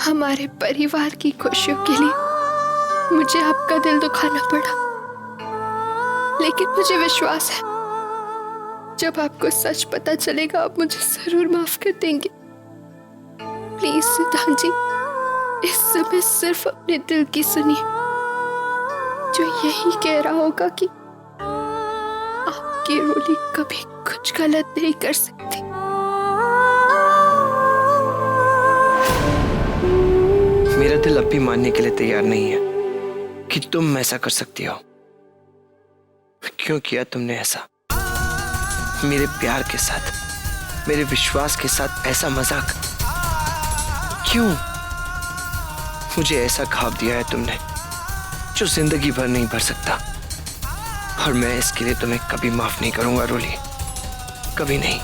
हमारे परिवार की खुशियों के लिए मुझे आपका दिल दुखाना पड़ा, लेकिन मुझे विश्वास है जब आपको सच पता चलेगा आप मुझे जरूर माफ कर देंगे। प्लीज सिद्धांत जी, इस समय सिर्फ अपने दिल की सुनिए, जो यही कह रहा होगा कि आपकी रोली कभी कुछ गलत नहीं कर सकती। मेरा दिल अब भी मानने के लिए तैयार नहीं है कि तुम ऐसा कर सकती हो। क्यों किया तुमने ऐसा? मेरे प्यार के साथ, मेरे विश्वास के साथ ऐसा मजाक क्यों? मुझे ऐसा घाव दिया है तुमने जो जिंदगी भर नहीं भर सकता, और मैं इसके लिए तुम्हें कभी माफ नहीं करूंगा रोली, कभी नहीं।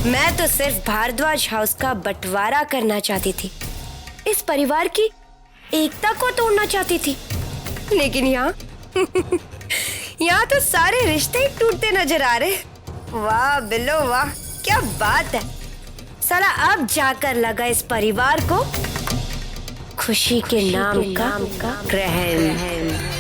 मैं तो सिर्फ भारद्वाज हाउस का बंटवारा करना चाहती थी, इस परिवार की एकता को तोड़ना चाहती थी, लेकिन यहाँ यहाँ तो सारे रिश्ते टूटते नजर आ रहे। वाह बिल्लो वाह, क्या बात है। साला अब जाकर लगा इस परिवार को खुशी के नाम का ग्रहण।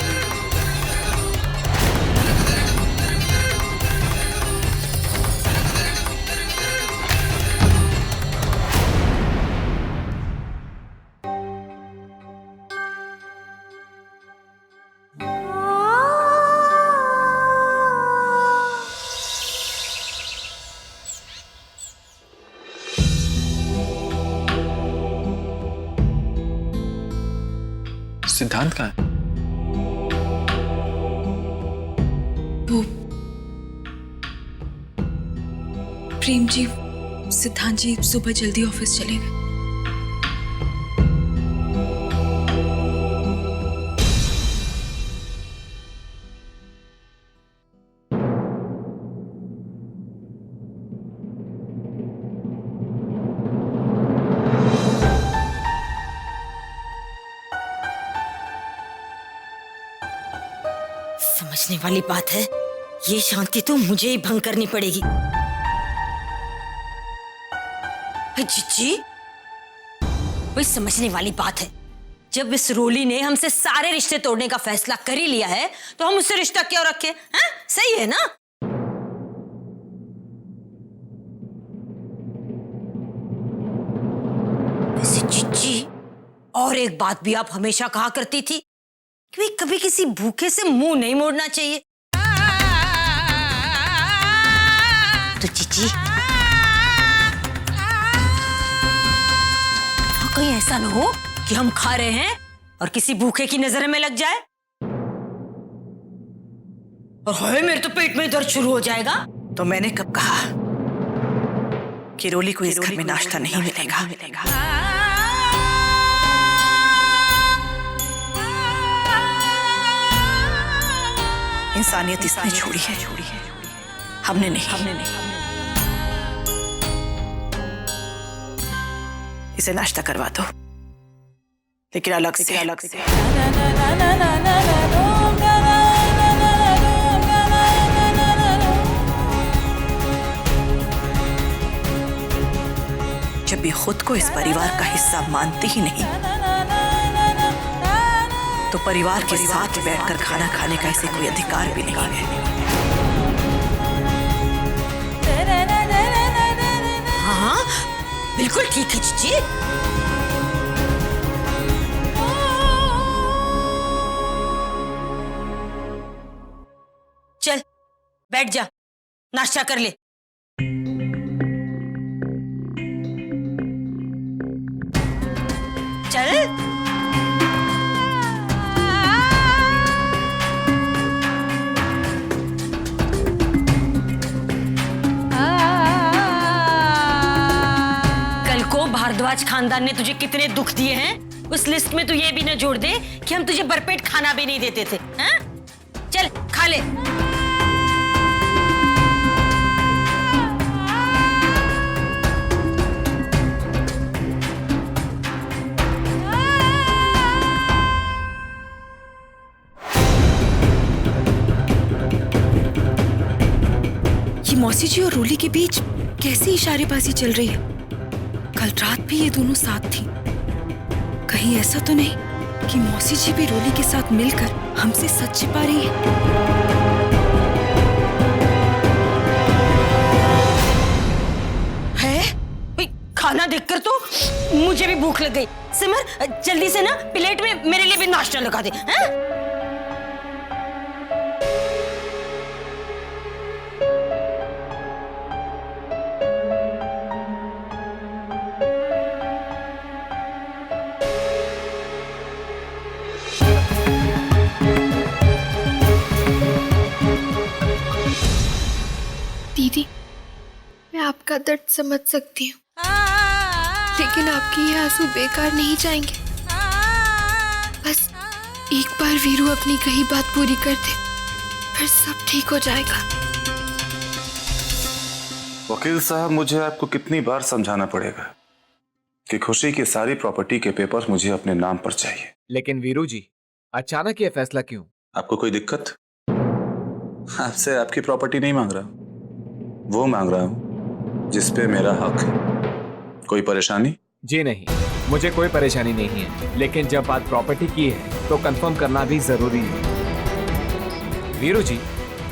सिद्धांत कहाँ है? वो प्रेम जी, सिद्धांत जी सुबह जल्दी ऑफिस चले गए। समझने वाली बात है, ये शांति तो मुझे ही भंग करनी पड़ेगी। जीजी, वही समझने वाली बात है, जब इस रोली ने हमसे सारे रिश्ते तोड़ने का फैसला कर ही लिया है तो हम उससे रिश्ता क्यों रखें? हैं? सही है ना? वैसे जीजी, और एक बात भी आप हमेशा कहा करती थी कि कभी किसी भूखे से मुंह नहीं मोड़ना चाहिए। तो जीजी, कहीं ऐसा ना हो कि हम खा रहे हैं और किसी भूखे की नजर में लग जाए, और हाय मेरे तो पेट में दर्द शुरू हो जाएगा। तो मैंने कब कहा कि रोली को इस घर में नाश्ता नहीं मिलेगा? इंसानियत इसने छोड़ी है, हमने नहीं। इसे नाश्ता करवा दो, लेकिन अलग से। जब ये खुद को इस परिवार का हिस्सा मानती ही नहीं, तो परिवार के साथ बैठकर खाना खाने का इसे कोई अधिकार भी नहीं है। हाँ, बिल्कुल ठीक है जीजी। चल बैठ जा, नाश्ता कर ले। चल। भारद्वाज खानदान ने तुझे कितने दुख दिए हैं, उस लिस्ट में तू ये भी ना जोड़ दे कि हम तुझे भरपेट खाना भी नहीं देते थे। हाँ? चल खा ले। ये मौसी जी और रोली के बीच कैसी इशारेबाजी चल रही है? कल रात भी ये दोनों साथ थी। कहीं ऐसा तो नहीं कि मौसी जी भी रोली के साथ मिलकर हमसे सच छिपा रही है? भाई खाना देखकर तो मुझे भी भूख लग गई। सिमर जल्दी से ना प्लेट में मेरे लिए भी नाश्ता लगा दे। हाँ? दीदी, मैं आपका दर्द समझ सकती हूँ, लेकिन आपके ये आंसू बेकार नहीं जाएंगे। बस एक बार वीरू अपनी कही बात पूरी कर दे, फिर सब ठीक हो जाएगा। वकील साहब, मुझे आपको कितनी बार समझाना पड़ेगा कि खुशी की सारी प्रॉपर्टी के पेपर्स मुझे अपने नाम पर चाहिए। लेकिन वीरू जी, अचानक ये फैसला क्यों? आपको कोई दिक्कत? आपसे आपकी प्रॉपर्टी नहीं मांग रहा, वो मांग रहा हूं जिस पे मेरा हक है। कोई परेशानी? जी नहीं, मुझे कोई परेशानी नहीं है, लेकिन जब बात प्रॉपर्टी की है तो कंफर्म करना भी जरूरी है। वीरू जी,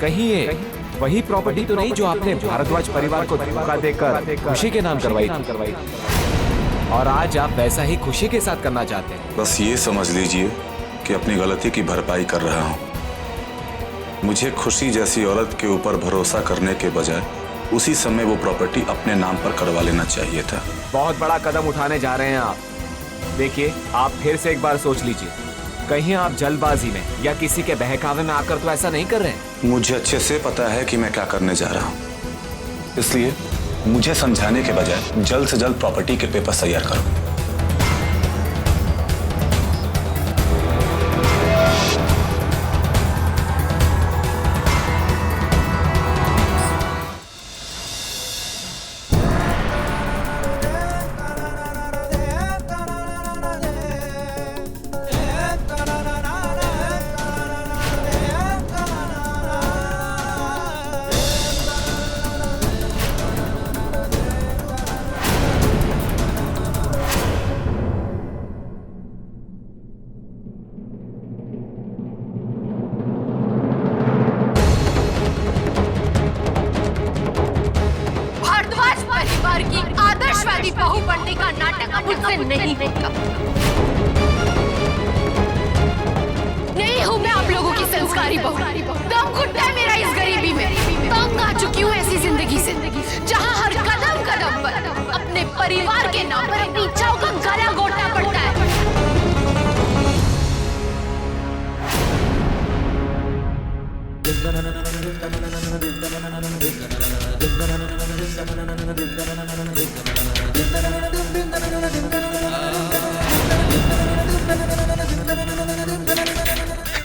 कहीं ये वही प्रॉपर्टी तो नहीं जो आपने भारद्वाज परिवार को धोखा देकर खुशी के नाम करवाई और आज आप वैसा ही खुशी के साथ करना चाहते हैं? बस ये समझ लीजिए कि अपनी गलती की भरपाई कर रहा हूं। मुझे खुशी जैसी औरत के ऊपर भरोसा करने के बजाय उसी समय वो प्रॉपर्टी अपने नाम पर करवा लेना चाहिए था। बहुत बड़ा कदम उठाने जा रहे हैं आप। देखिए, आप फिर से एक बार सोच लीजिए, कहीं आप जल्दबाजी में या किसी के बहकावे में आकर तो ऐसा नहीं कर रहे हैं। मुझे अच्छे से पता है कि मैं क्या करने जा रहा हूं, इसलिए मुझे समझाने के बजाय जल्द से जल्द प्रॉपर्टी के पेपर तैयार करो। बहू बनने का नाटक अब मुझसे नहीं होगा। नहीं हूँ मैं आप लोगों की संस्कारी बहू। दम घुटता है मेरा इस गरीबी में। तंग आ चुकी हूँ ऐसी जिंदगी से जहाँ हर कदम कदम पर अपने परिवार के नाम पर अपनी इच्छाओं का गला घोटना पड़ता है।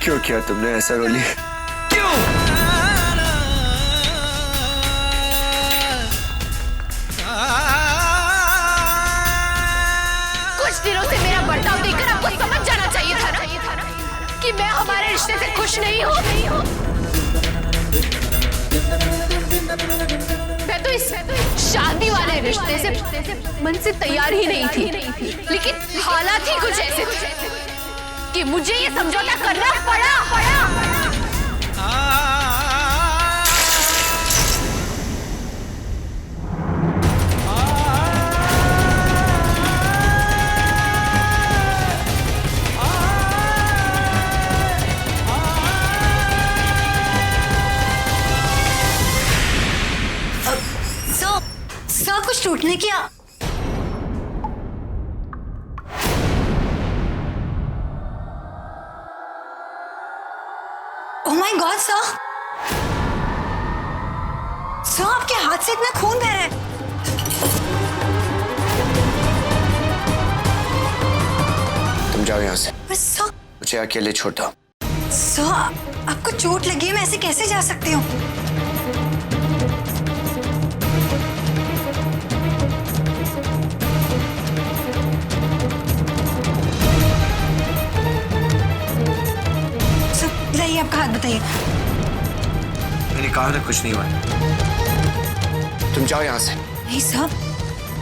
क्यों किया तुमने ऐसा रोली? क्यों? कुछ दिनों से मेरा बर्ताव देखकर आपको समझ जाना चाहिए था ना कि मैं हमारे रिश्ते से खुश नहीं हूँ। मैं तो इस शादी वाले रिश्ते से मन से तैयार ही नहीं थी, लेकिन हालात ही कुछ ऐसे थे कि मुझे ये समझौता करना पड़ा। सब कुछ टूटने क्या? ओह माय गॉड सर, आपके हाथ से इतना खून बह रहा है। जाओ यहाँ से, सर, मुझे अकेले छोड़ दो। सर, आपको चोट लगी है, मैं ऐसे कैसे जा सकती हूँ? सर, लाइए आपका हाथ बताइए। मैंने कहा ना कुछ नहीं हुआ। तुम जाओ यहाँ से। नहीं सर,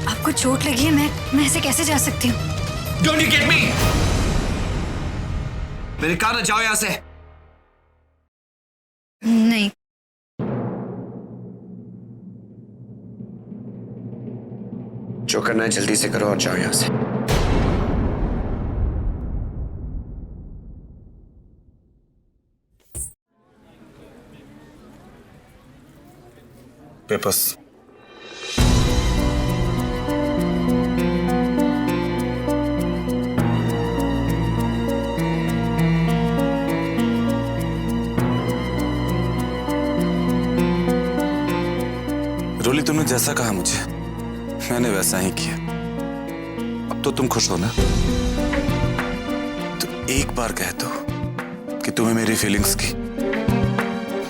आपको चोट लगी है, मैं ऐसे कैसे जा सकती हूँ? Don't you get me? मैंने कहा ना जाओ यहाँ से। नहीं। जो करना है जल्दी से करो और जाओ यहाँ से। पेपर्स। रोली, तुमने जैसा कहा मुझे, मैंने वैसा ही किया। अब तो तुम खुश हो ना? तो एक बार कह दो कि तुम्हें मेरी फीलिंग्स की,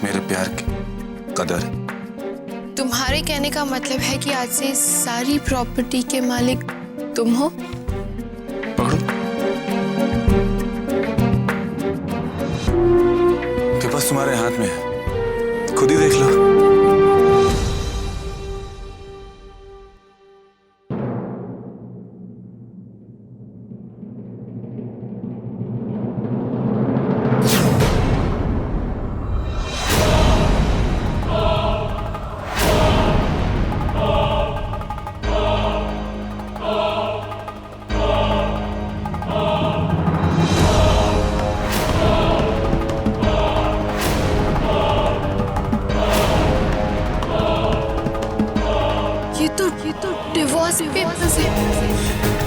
मेरे प्यार की कदर है। तुम्हारे कहने का मतलब है कि आज से सारी प्रॉपर्टी के मालिक तुम हो? पकड़ो। पेपर्स तुम्हारे हाथ में है, खुद ही देख लो। ये तो डिवोर्स पेपर्स है।